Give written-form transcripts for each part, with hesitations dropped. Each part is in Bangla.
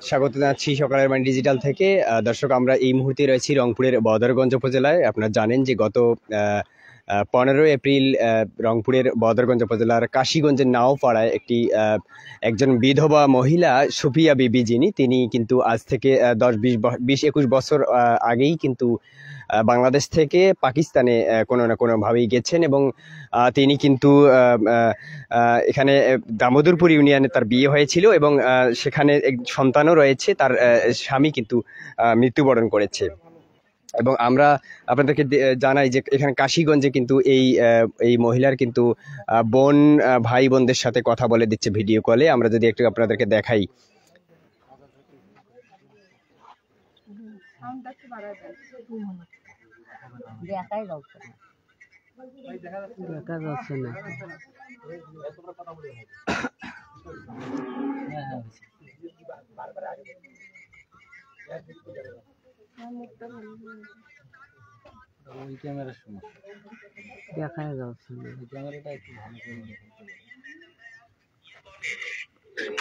স্বাগত জানাচ্ছি সকালের বাণী ডিজিটাল থেকে। দর্শক, আমরা এই মুহূর্তে রয়েছি রংপুরের বদরগঞ্জ উপজেলায়। আপনারা জানেন যে গত 15 এপ্রিল রংপুরের বদরগঞ্জ উপজেলার কাশীগঞ্জের নাওপাড়ায় একজন বিধবা মহিলা সুফিয়া বিবি, তিনি কিন্তু আজ থেকে 10-20-21 বছর আগেই কিন্তু বাংলাদেশ থেকে পাকিস্তানে কোনো না কোনোভাবেই গেছেন এবং তিনি কিন্তু এখানে দামোদরপুর ইউনিয়নে তার বিয়ে হয়েছিল এবং সেখানে এক সন্তানও রয়েছে। তার স্বামী কিন্তু মৃত্যুবরণ করেছে এবং আমরা আপনাদেরকে জানাই যে এখানে কাশীগঞ্জে কিন্তু এই মহিলার কিন্তু ভাই বোনদের সাথে কথা বলে দিচ্ছে ভিডিও কলে। আমরা যদি একটু আপনাদেরকে দেখাই।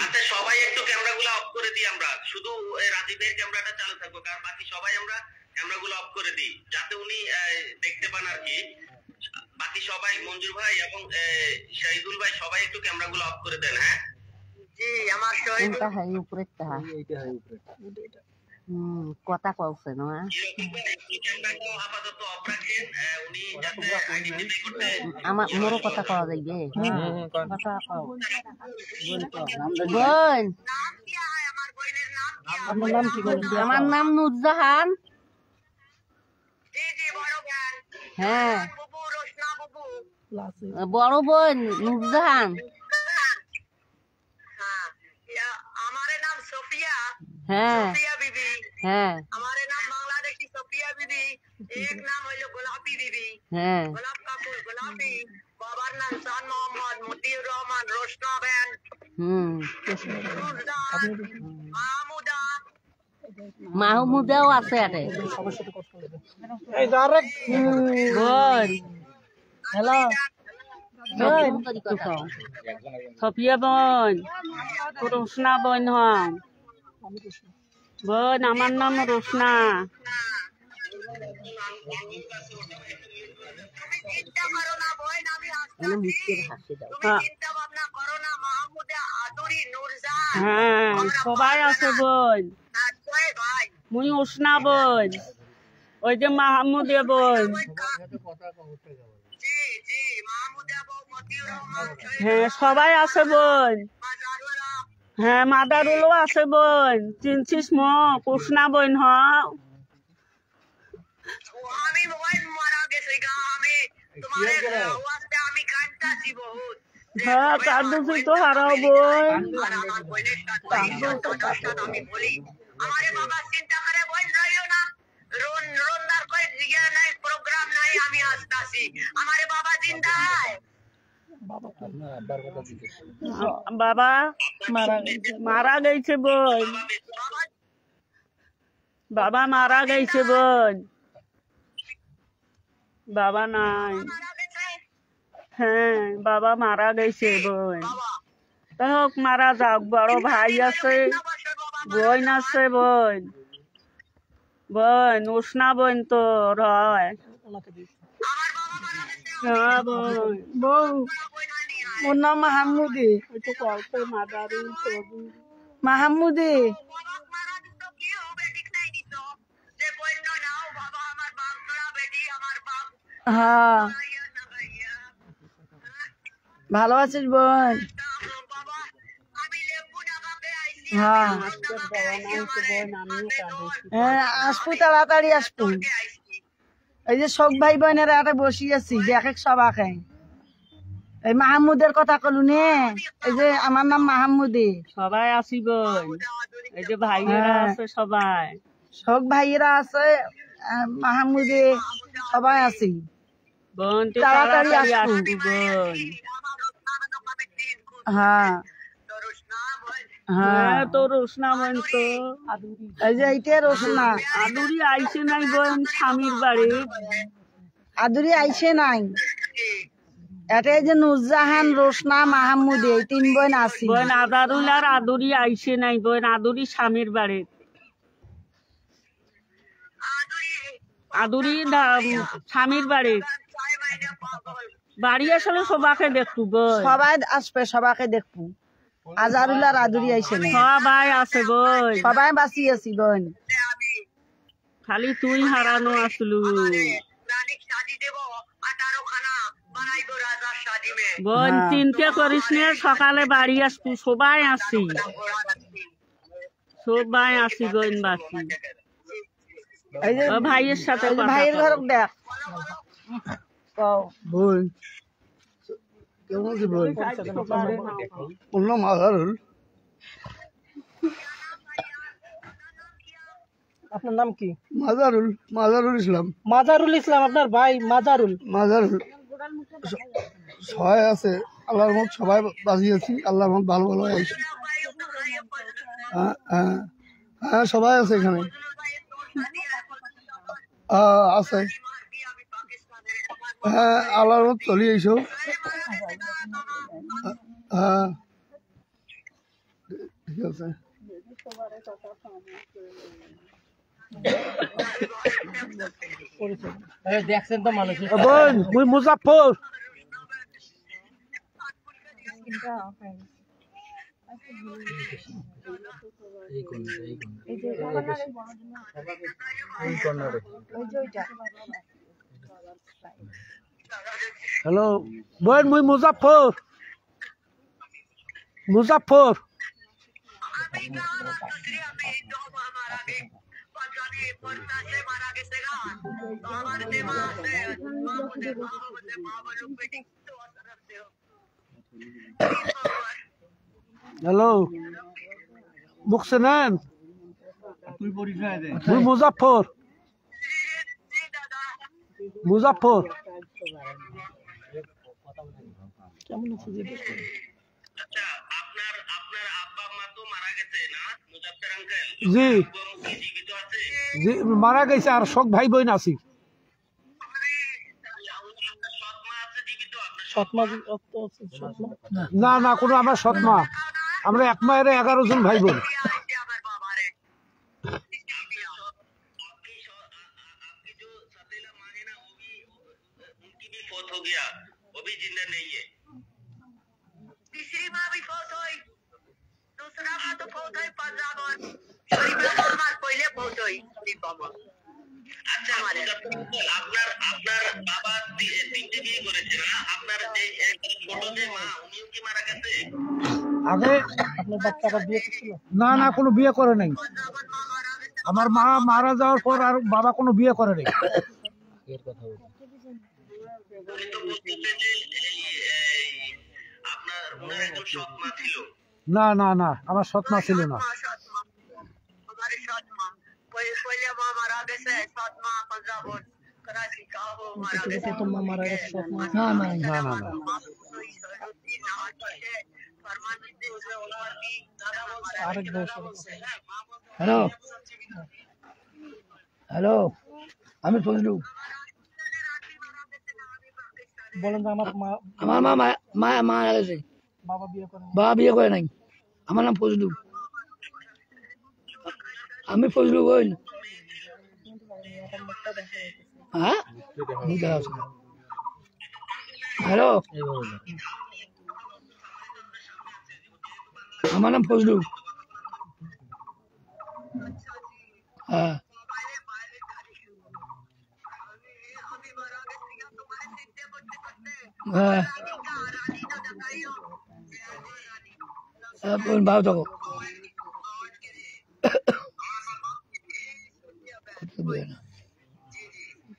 আচ্ছা, সবাই একটু ক্যামেরাগুলো অফ করে দিই। আমরা শুধু রাজীবের ক্যামেরাটা চালু থাকবো, কারণ বাকি সবাই আমরা ক্যামেরাগুলো অফ করে দিই যাতে উনি দেখতে পান আর কি। বাকি সবাই, মঞ্জুর ভাই এবং শহীদুল ভাই, সবাই একটু ক্যামেরাগুলো অফ করে দেন। হ্যাঁ জি, আমার শহীদুল ভাই উপরে কথা কইছে না আপাতত অফ রাখেন। উনি যাতে আইডেন্টিফাই করতে আমার মোরও কথা কওয়া যাইবে। কথা কও বোন। আমার নাম কি বলেন? আমার নাম নূরজাহান। জি জি, বড় বোন। হ্যাঁ, বুবু রোশনা বুবু। বড় বোন নূরজাহান। হ্যাঁ, আমার নাম সোফিয়া। হ্যাঁ, সোফিয়া বিবি। হ্যাঁ, আমার নাম বাংলাদেশি সোফিয়া বিবি। এক নাম হলো গোলাপি বিবি। হ্যাঁ, গোলাপ কাপুর গোলাপি। বাবার নাম শান মোহাম্মদ মতিউর রহমান রোশনা বেন। মাহমুদা। মাহমুদাও আছে আরে। এই ডাইরেক্ট বোন। হ্যালো সোফিয়া বোন, রোশনা বোন। হন বোন, আমার নাম রোশনা। হ্যাঁ, সবাই আছে বোন। মুই উষ্ণা বোন, ওই যে মাহমুদে বোন। হ্যাঁ, সবাই আছে বোন। হ্যাঁ, মাদারুলও আছে বোন। চিনছিস মোক? উষ্ণা বোন। হ্যাঁ, তার দুই তো হারাও বোন। বাবা মারা গেছে বোন। বাবা মারা গেছে বোন। বাবা নাই। হ্যাঁ, বাবা মারা গেছে বোন। হোক, মারা যাক। বড় ভাই আছে, বোন আছে বোন। বোন উষ্ণা বোন তো রয়। হ্যাঁ বোন। বউ মোর নাম মাহমুদি। মাহমুদি। হ্যাঁ, ভালো আছিস বোন? হ্যাঁ, আসবো, তাড়াতাড়ি আসবো। এই যে সব ভাই বোনেরা একটা বসি আছি, দেখে সব আখে। এই মাহমুদের কথা কলু নে। এই যে আমার নাম মাহমুদি। সবাই আসি বোন। এই যে ভাইয়েরা আছে, সবাই সব ভাইয়েরা আছে। মাহমুদি সবাই আছি বোন। তাড়াতাড়ি আসবি বোন। হ্যাঁ হ্যাঁ, তো রোশনা বোন তো। এই যে এইটা রোশনা। আদুরি আইসে নাই বোন স্বামীর বাড়ি। আদুরি আইসে নাই। এটা এই যে নুরজাহান, রোশনা, মাহমুদ, এই 3 বোন আছি। বোন আদারুল আর আদুরি আইসে নাই, বোন আদুরি স্বামীর বাড়ি, আদুরি স্বামীর বাড়ি বাড়ি আসলে সবাকে দেখতু বোন, সবাই আসবে, সবাকে দেখবো। আজারুল আর আদুরি আইসে না, সবাই আছে বোন, সবাই বাঁচি আছি বোন। খালি তুই হারানো আসলু বোন। চিন্তা করিস না, সকালে বাড়ি আসবো, সবাই আসি, সবাই আসি বোন বাসি। এই যে ভাইয়ের সাথে কথা ভাইয়ের ঘর দেখ বোন কেমন আছি বোন? ওর নাম আজহারুল। আপনার নাম কি? মাজারুল ইসলাম। মাজারুল ইসলাম, আপনার ভাই মাজারুল। সবাই আছে আল্লাহর মত, সবাই বাঁচিয়েছি আল্লাহর মত, ভালো ভালো আছি। হ্যাঁ সবাই আছে এখানে, আছে। হ্যাঁ আল্লাহর মত চলি এইসব। হ্যাঁ ঠিক আছে। দেখছেন তো মানুষ। বোন মুই মুজাফফর। হ্যালো বোন, মুই মুজাফফর। হ্যালো মুখসেন, মুই মুজাফফর। কেমন আছে? জি জি মারা গেছে, আর সব ভাই বোন আছি। না না কোনো আমার সৎমা, আমরা এক মায়ের 11 জন ভাই বোন। আগে না না কোনো বিয়ে করে নাই। আমার মা মারা যাওয়ার পর আর বাবা কোনো বিয়ে করে নাই। না না না আমার সৎমা ছিল না। না না না না না। হ্যালো হ্যালো, আমি ফজলু। বলেন যে আমার মা মারা গেছে, বাবা বিয়ে করে নাই। আমার নাম ফজলু, আমি ফজলু বল। হ্যাঁ হ্যালো, আমার নাম ফজলু। হ্যাঁ হ্যাঁ ভালো থাকো।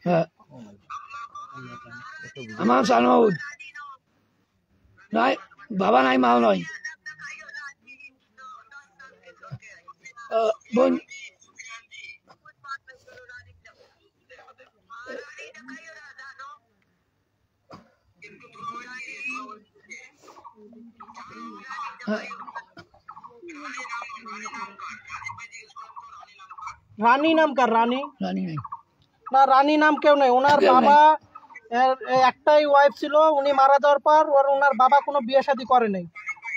হ্যাঁ আমার সানমাউদ নাই, বাবা নাই, মাও নয়। বোন রানী নাম কার? রানী রানী নাই না, রানী নাম কেউ নাই। ওনার বাবা এর একটাই ওয়াইফ ছিল, উনি মারা যাওয়ার পর ওনার বাবা কোনো বিয়ে শাদী করে নাই।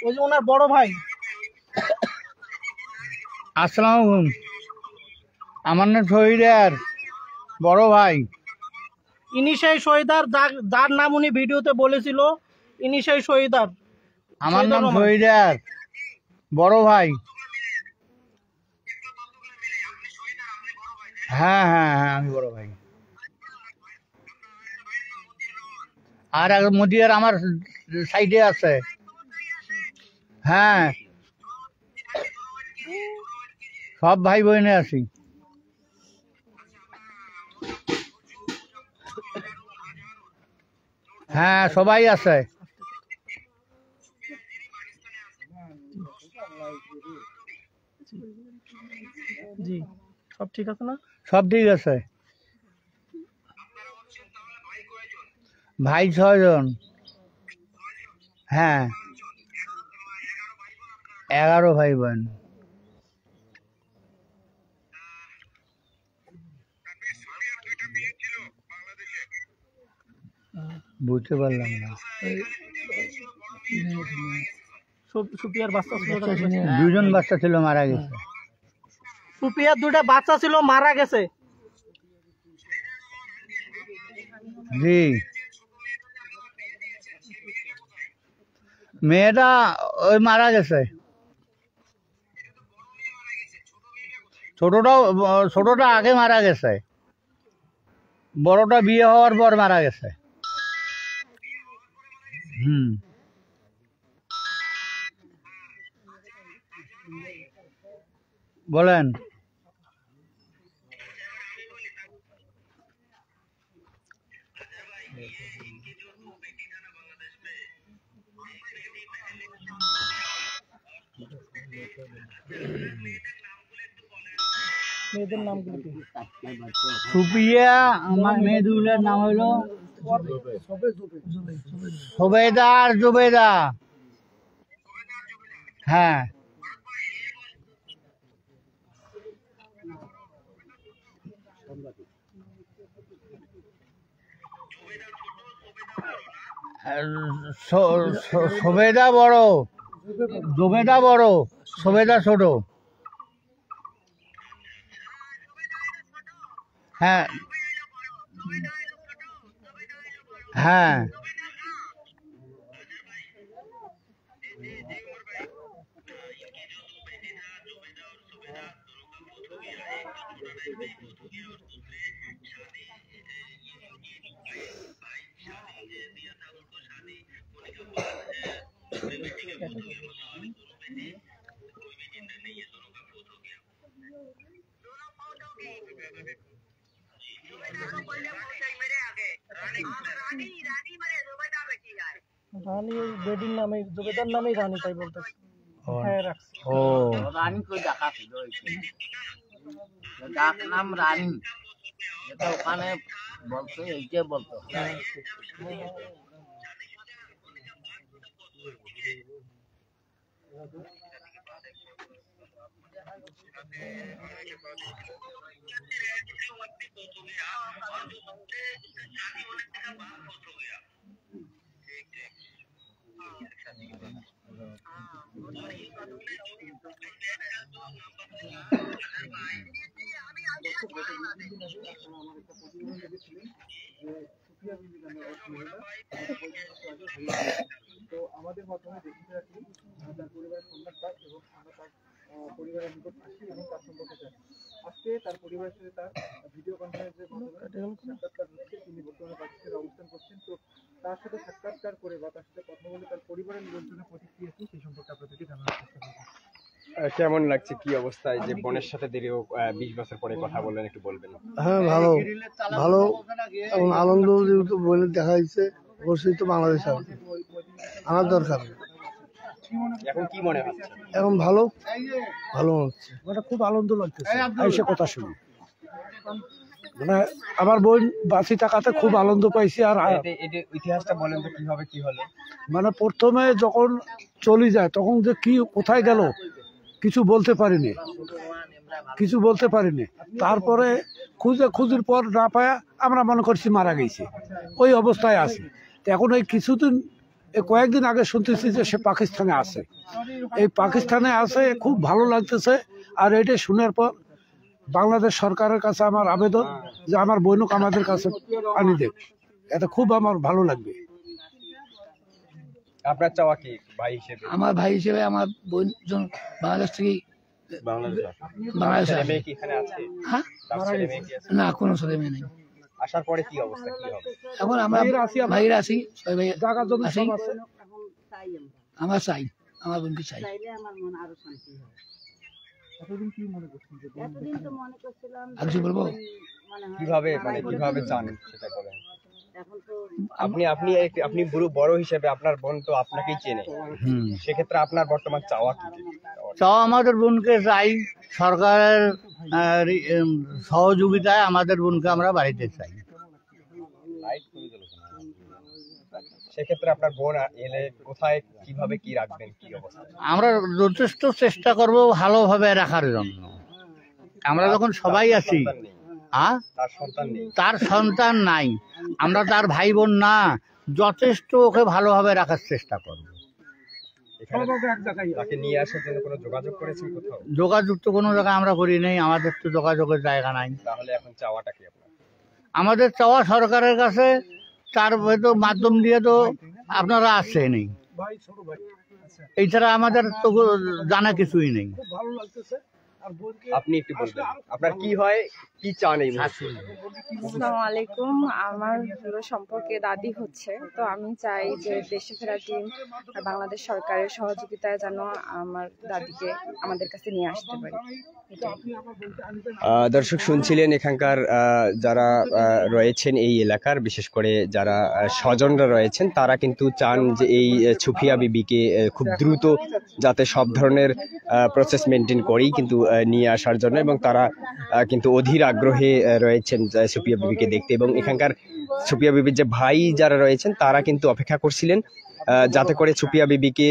ওই যে ওনার বড় ভাই। আসসালামু আলাইকুম, আমার নাম শহীদার বড় ভাই। ইনি সেই শহীদার যার নাম উনি ভিডিওতে বলেছিল, ইনি সেই শহীদার। আমার নাম শহীদার বড় ভাই। হ্যাঁ হ্যাঁ হ্যাঁ, আমি বড় ভাই। আর মদিয়ার আমার সাইডে আছে। হ্যাঁ, সব ভাই বোনে আছি। হ্যাঁ, সবাই আছে। জি, সব ঠিক আছে না? সব ঠিক আছে। ভাই 6 জন। হ্যাঁ, 11 ভাই বোন। বুঝতে পারলাম না। সুপিয়ার বাচ্চা ছিল, 2 জন বাচ্চা ছিল, মারা গেছে। সুপিয়ার 2টা বাচ্চা ছিল, মারা গেছে। জি, মেয়েটা ওই মারা গেছে। ছোটটা আগে মারা গেছে, বড়টা বিয়ে হওয়ার পর মারা গেছে। বলেন। মেয়েদের নামগুলো কি? সুপিয়া, আমার মেয়েগুলোর নাম হলো সুবেদা আর জুবেদা। হ্যাঁ, সুবেদা বড়, জুবেদা বড়, সুবেদা ছোট। হ্যাঁ হ্যাঁ, রানী ওই বেডির নামে, জুবেদার নামেই রানী, তাই বলতে। হ্যাঁ, রাখছি। ও রানী কই ডাকা ছিল, ডাক নাম রানী, এটা ওখানে বলতো, এইটা বলতো। তো আমাদের মাধ্যমে দেখিয়ে রাখি তার পরিবারের সম্পর্কটা এবং আমরা তার পরিবারের নিকট আসি এবং তার সম্পর্কে জানি। আজকে তার পরিবারের সাথে তার ভিডিও কনফারেন্সের মাধ্যমে সাক্ষাৎকার হচ্ছে। তিনি বর্তমানে পাকিস্তানে অবস্থান করছেন। তো তার সাথে সাক্ষাৎকার করে বা তার সাথে কথা বলে তার পরিবারের লোকজনের প্রতিক্রিয়া কি, সেই সম্পর্কে আপনাদেরকে জানানোর চেষ্টা করব। কেমন লাগছে, কি অবস্থায় যে বোনের সাথে দীর্ঘ 20 বছর পরে কথা বললেন, একটু বলবেন? হ্যাঁ, ভালো ভালো এবং আনন্দ যেহেতু বোনের দেখা যাচ্ছে, অবশ্যই তো বাংলাদেশ আনার দরকার। এখন কি মনে হচ্ছে? এখন ভালো ভালো হচ্ছে, মানে খুব আনন্দ লাগতেছে এসে কথা শুনি। মানে আমার বোন বাঁচি থাকাতে খুব আনন্দ পাইছি। আর ইতিহাসটা বলেন তো, কিভাবে কি হলো? মানে প্রথমে যখন চলে যায় তখন যে কি কোথায় গেল কিছু বলতে পারিনি। তারপরে খুঁজির পর না পায়া আমরা মনে করছি মারা গেছে, ওই অবস্থায় আছি। তো এখন এই কিছুদিন কয়েকদিন আগে শুনতেছি যে সে পাকিস্তানে আছে। এই পাকিস্তানে আছে, খুব ভালো লাগতেছে। আর এটা শোনার পর বাংলাদেশ সরকারের কাছে আমার আবেদন যে আমার বোনকে আমাদের কাছে আনি দেব, এটা খুব আমার ভালো লাগবে। আপনার চাওয়া কি ভাই হিসেবে? আমার ভাই হিসেবে আমার বোন বাংলাদেশ থেকে বাংলাদেশে কি এখানে আছে? হ্যাঁ, না কোনো ছেলে মেয়ে নেই। আসার পরে কি অবস্থা, কি হবে? এখন আমরা ভাইরা আছি, ছয় ভাই আছি। আমার চাই, আমার বোনকে চাই। আর কিছু বলবো? কিভাবে কিভাবে চান সেটা বলেন। আপনি বড় হিসেবে আপনার বোন তো আপনাকেই চেনে, সেক্ষেত্রে আপনার বর্তমান চাওয়া কি? চাওয়া আমাদের বোনকে চাই, সরকারের সহযোগিতায় আমাদের বোনকে আমরা বাড়িতে চাই। সেক্ষেত্রে আপনার বোন এলে কোথায়, কিভাবে কি রাখবেন, কি অবস্থা? আমরা যথেষ্ট চেষ্টা করব ভালোভাবে রাখার জন্য। আমরা যখন সবাই আছি, তার সন্তান নাই, আমরা তার ভাই বোন না, যথেষ্ট ওকে ভালোভাবে রাখার চেষ্টা করব। তাকে নিয়ে আসার জন্য কোনো যোগাযোগ করেছেন কোথাও? যোগাযোগ তো কোনো জায়গায় আমরা করি নাই, আমাদের তো যোগাযোগের জায়গা নাই। তাহলে এখন চাওয়াটা কি আপনার? আমাদের চাওয়া সরকারের কাছে, তার হয়তো মাধ্যম দিয়ে তো আপনারা আসছেনই, এছাড়া আমাদের তো জানা কিছুই নেই। আপনি একটু বলবেন আপনার কি হয়, কি চান এই মুহূর্তে? আসসালামু আলাইকুম, আমার হলো সম্পর্কে দাদি হচ্ছে, তো আমি চাই যে দেশে ফেরার টিম আর বাংলাদেশ সরকারের সহযোগিতায় যেন আমার দাদিকে আমাদের কাছে নিয়ে আসতে পারি। দর্শক শুনছিলেন এখানকার যারা রয়েছেন এই এলাকার, বিশেষ করে যারা স্বজনরা রয়েছেন, তারা কিন্তু চান যে এই সুফিয়া বিবিকে খুব দ্রুত যাতে সব ধরনের প্রসেস মেনটেন করেই কিন্তু নিয়ে আসার জন্য, এবং তারা কিন্তু অধীর আগ্রহে রয়েছেন সুফিয়া বিবিকে দেখতে। এবং এখানকার সুফিয়া বিবির যে ভাই যারা রয়েছেন তারা কিন্তু অপেক্ষা করছিলেন যাতে করে সুফিয়া বিবিকে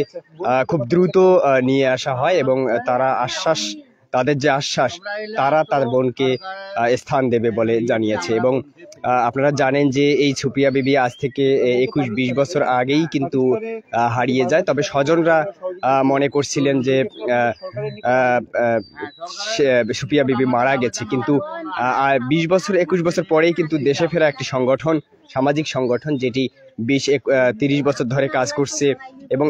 খুব দ্রুত নিয়ে আসা হয়, এবং তারা তাদের যে আশ্বাস, তারা তার বোনকে স্থান দেবে বলে জানিয়েছে। এবং আপনারা জানেন যে এই সুফিয়া বিবি আজ থেকে 21-20 বছর আগেই কিন্তু হারিয়ে যায়। তবে স্বজনরা মনে করছিলেন যে সুফিয়া বিবি মারা গেছে, কিন্তু 20 বছর পরেই কিন্তু দেশে ফেরা একটি সংগঠন, সামাজিক সংগঠন, যেটি 20-30 বছর ধরে কাজ করছে এবং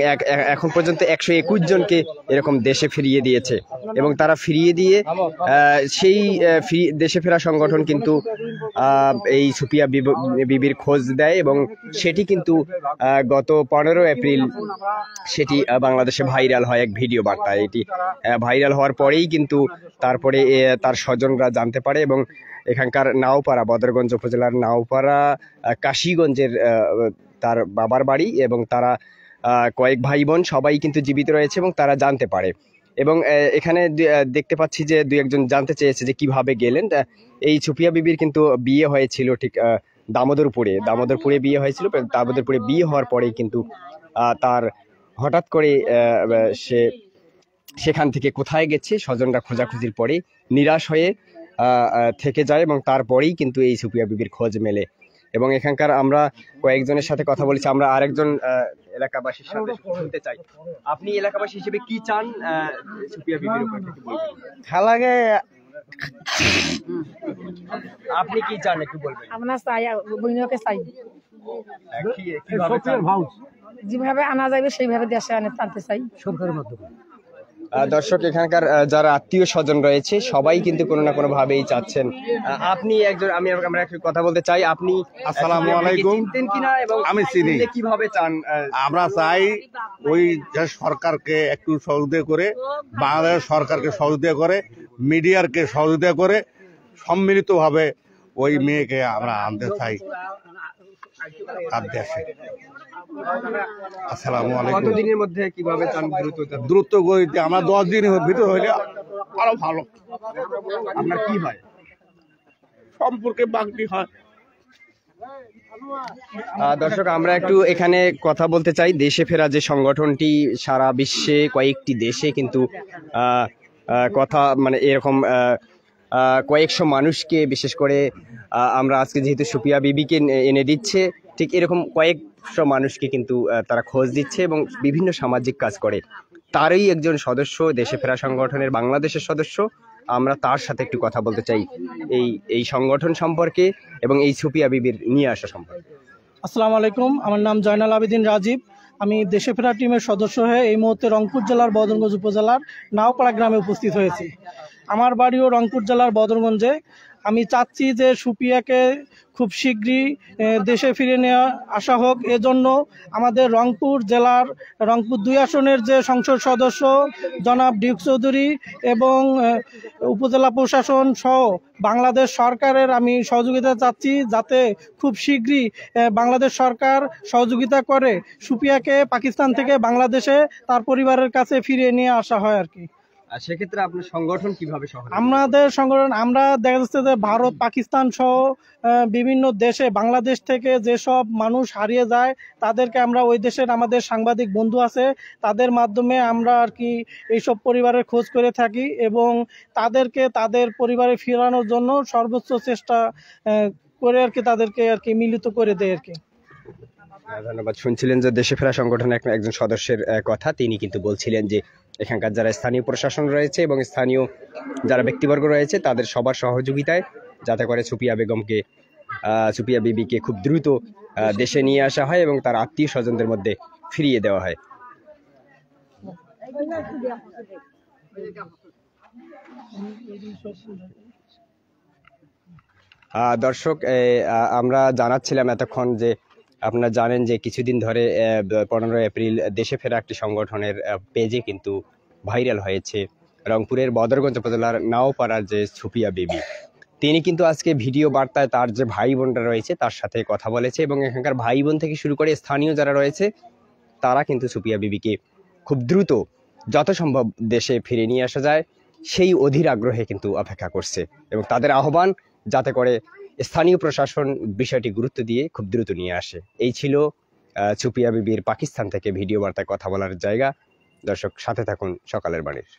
এখন পর্যন্ত 121 জনকে এরকম দেশে ফিরিয়ে দিয়েছে। এবং তারা ফিরিয়ে দিয়ে সেই দেশে ফেরা সংগঠন কিন্তু এই সুফিয়া বিবির খোঁজ দেয়, এবং সেটি কিন্তু গত 15 এপ্রিল সেটি বাংলাদেশে ভাইরাল হয় এক ভিডিও বার্তা। এটি ভাইরাল হওয়ার পরেই কিন্তু তারপরে তার স্বজনরা জানতে পারে, এবং এখানকার নাওপাড়া, বদরগঞ্জ উপজেলার নাওপাড়া কাশীগঞ্জের তার বাবার বাড়ি, এবং তারা কয়েক ভাই বোন সবাই কিন্তু জীবিত রয়েছে এবং তারা জানতে পারে। এবং এখানে দেখতে পাচ্ছি যে 2-1 জানতে চেয়েছে যে কিভাবে গেলেন। এই সুফিয়া বিবির কিন্তু বিয়ে হয়েছিল ঠিক দামোদরপুরে বিয়ে হয়েছিল। দামোদরপুরে বিয়ে হওয়ার পরেই কিন্তু তার হঠাৎ করে সে সেখান থেকে কোথায় গেছে স্বজনরা খোঁজাখুঁজির পরে নিরাশ হয়ে থেকে যায়, এবং তারপরেই কিন্তু এই সুফিয়া বিবির খোঁজ মেলে। এবং এখানকার আমরা কয়েকজনের সাথে কথা বলেছি, আমরা আরেকজন এলাকাবাসীর সাথে শুনতে চাই। আপনি এলাকাবাসী হিসেবে কি চান সুফিয়া বিবির উপর থেকে বলবেন? খেলাকে আপনি কি চান একটু বলবেন? আমরা চাই, বইনকে চাই, কিভাবে চান? যেভাবে আনা যাবে সেইভাবে দেশে আনতে চাই সরকারের মাধ্যমে। দর্শক এখানকার যারা আত্মীয় স্বজন রয়েছে সবাই কিন্তু কোনো না কোনো ভাবেই চাচ্ছেন। আপনি একজন, আমরা একটু কথা বলতে চাই। আপনি আসসালামু আলাইকুম। চিনতেন কিনা এবং আমি চিনি। কিভাবে চান? আমরা চাই ওই যে সরকারকে একটু সহযোগিতা করে, বাংলাদেশ সরকারকে সহযোগিতা করে, মিডিয়ারকে সহযোগিতা করে সম্মিলিতভাবে ওই মেয়েকে আমরা আনতে চাই তার দেশে। আসসালামু আলাইকুম। কতদিনের মধ্যে কিভাবে চান দ্রুত গতিতে? আমরা 10 দিনের ভিতর হইলে আরো ভালো। আপনার কি হয়? সম্পর্কে বাগদি হয়। দর্শক আমরা একটু এখানে কথা বলতে চাই। দেশে ফেরা যে সংগঠনটি সারা বিশ্বে কয়েকটি দেশে কিন্তু কথা মানে এরকম কয়েকশো মানুষকে, বিশেষ করে আমরা আজকে যেহেতু সুপিয়া বিবিকে এনে দিচ্ছে, ঠিক এরকম কয়েকশো মানুষকে কিন্তু তারা খোঁজ দিচ্ছে এবং বিভিন্ন সামাজিক কাজ করে। তারই একজন সদস্য, দেশে ফেরা সংগঠনের বাংলাদেশের সদস্য। আমরা তার সাথে একটু কথা বলতে চাই এই সংগঠন সম্পর্কে এবং এই সুপিয়া বিবির নিয়ে আসা সম্পর্কে। আসসালামু আলাইকুম, আমার নাম জয়নাল আবেদিন রাজীব। আমি দেশে ফেরা টিমের সদস্য হয়ে এই মুহূর্তে রংপুর জেলার বদরগঞ্জ উপজেলার নাওপাড়া গ্রামে উপস্থিত হয়েছি। আমার বাড়িও রংপুর জেলার বদরগঞ্জে। আমি চাচ্ছি যে সুপিয়াকে খুব শীঘ্রই দেশে ফিরে নেওয়া আসা হোক। এজন্য আমাদের রংপুর জেলার রংপুর 2 আসনের যে সংসদ সদস্য জনাব ডিউক চৌধুরী এবং উপজেলা প্রশাসন সহ বাংলাদেশ সরকারের আমি সহযোগিতা চাচ্ছি, যাতে খুব শীঘ্রই বাংলাদেশ সরকার সহযোগিতা করে সুপিয়াকে পাকিস্তান থেকে বাংলাদেশে তার পরিবারের কাছে ফিরিয়ে নিয়ে আসা হয় আর কি। আর সেক্ষেত্রে আপনার সংগঠন কিভাবে আমাদের সংগঠন, আমরা দেখা যাচ্ছে যে ভারত, পাকিস্তান সহ বিভিন্ন দেশে বাংলাদেশ থেকে যেসব মানুষ হারিয়ে যায় তাদেরকে আমরা ওই দেশের আমাদের সাংবাদিক বন্ধু আছে, তাদের মাধ্যমে আমরা আর কি এইসব পরিবারের খোঁজ করে থাকি এবং তাদেরকে তাদের পরিবারে ফেরানোর জন্য সর্বোচ্চ চেষ্টা করে আর কি তাদেরকে আর কি মিলিত করে দেয় আর কি। ধন্যবাদ। শুনছিলেন যে দেশে ফেরা সংগঠনের একজন সদস্যের কথা। তিনি কিন্তু বলছিলেন যে এখানকার যারা স্থানীয় প্রশাসন রয়েছে এবং স্থানীয় যারা ব্যক্তিবর্গ রয়েছে তাদের সবার সহযোগিতায় যাতে করে সুপিয়া বিবিকে খুব দ্রুত দেশে নিয়ে আসা হয় এবং তার আত্মীয় স্বজনদের মধ্যে ফিরিয়ে দেওয়া হয়। দর্শক, আমরা জানাচ্ছিলাম এতক্ষণ যে আপনারা জানেন যে কিছুদিন ধরে 15 এপ্রিল দেশে ফেরা একটি সংগঠনের পেজে কিন্তু ভাইরাল হয়েছে রংপুরের বদরগঞ্জ উপজেলার নাওপাড়ার যে সুপিয়া বিবি। তিনি কিন্তু আজকে ভিডিও বার্তায় তার যে ভাই বোনরা রয়েছে তার সাথে কথা বলেছে এবং এখানকার ভাই বোন থেকে শুরু করে স্থানীয় যারা রয়েছে তারা কিন্তু সুপিয়া বিবিকে খুব দ্রুত যত সম্ভব দেশে ফিরে নিয়ে আসা যায় সেই অধীর আগ্রহে কিন্তু অপেক্ষা করছে এবং তাদের আহ্বান যাতে করে স্থানীয় প্রশাসন বিষয়টি গুরুত্ব দিয়ে খুব দ্রুত নিয়ে আসে। এই ছিল সুপিয়া বিবির পাকিস্তান থেকে ভিডিও বার্তায় কথা বলার জায়গা। দর্শক, সাথে থাকুন সকালের বাণীর।